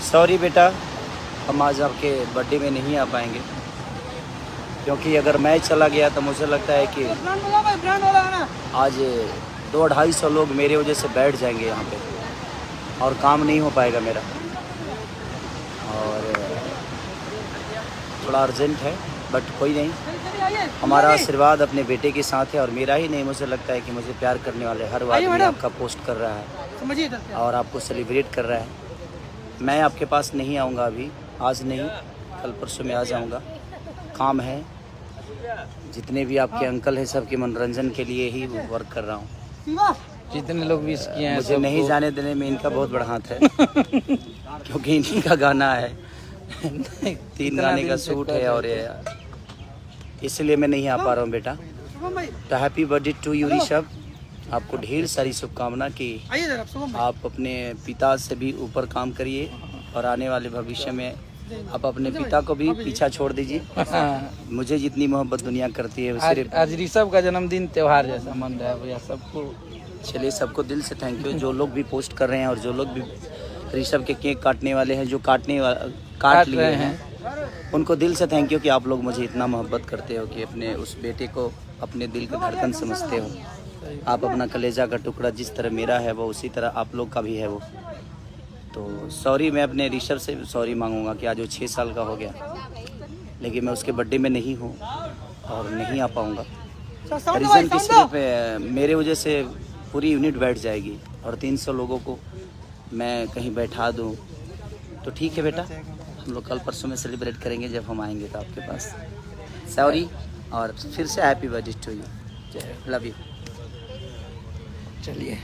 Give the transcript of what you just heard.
Sorry बेटा, हम आज आपके बर्थडे में नहीं आ पाएंगे, क्योंकि अगर मैं चला गया तो मुझे लगता है कि आज 200-250 लोग मेरे वजह से बैठ जाएंगे यहाँ पे और काम नहीं हो पाएगा मेरा। और थोड़ा अर्जेंट है, बट कोई नहीं, हमारा आशीर्वाद अपने बेटे के साथ है। और मेरा ही नहीं, मुझे लगता है कि मुझे प्यार करने वाले हर आदमी आपका पोस्ट कर रहा है और आपको सेलिब्रेट कर रहा है। मैं आपके पास नहीं आऊँगा अभी, आज नहीं, कल परसों में आ जाऊँगा। काम है, जितने भी आपके अंकल हैं सबके मनोरंजन के लिए ही वर्क कर रहा हूँ। जितने लोग विश किए हैं मुझे नहीं जाने देने में इनका बहुत बड़ा हाथ है क्योंकि इन्हीं का गाना है 3 गाने का शूट है और इसलिए मैं नहीं आ पा रहा हूँ बेटा। तो happy birthday to you Rishabh, आपको ढेर सारी शुभकामना कि आप अपने पिता से भी ऊपर काम करिए और आने वाले भविष्य में आप अपने पिता को भी पीछा छोड़ दीजिए। मुझे जितनी मोहब्बत दुनिया करती है सिर्फ आज ऋषभ का जन्मदिन त्योहार जैसा मन रहा है भैया सबको। चलिए, सबको दिल से थैंक यू, जो लोग भी पोस्ट कर रहे हैं और जो लोग भी ऋषभ के केक काटने वाले हैं, जो काट लिए हैं, उनको दिल से थैंक यू कि आप लोग मुझे इतना मोहब्बत करते हो कि अपने उस बेटे को अपने दिल का धड़कन समझते हो। आप अपना कलेजा का टुकड़ा, जिस तरह मेरा है वो उसी तरह आप लोग का भी है वो। तो सॉरी, मैं अपने ऋषभ से सॉरी मांगूंगा कि आज वो 6 साल का हो गया, लेकिन मैं उसके बर्थडे में नहीं हूँ और नहीं आ पाऊँगा। रीज़न की सिर्फ मेरे वजह से पूरी यूनिट बैठ जाएगी और 300 लोगों को मैं कहीं बैठा दूँ तो ठीक है बेटा, हम लोग कल परसों में सेलिब्रेट करेंगे जब हम आएंगे तो आपके पास। सॉरी, और फिर से happy birthday to you, love you. चलिए।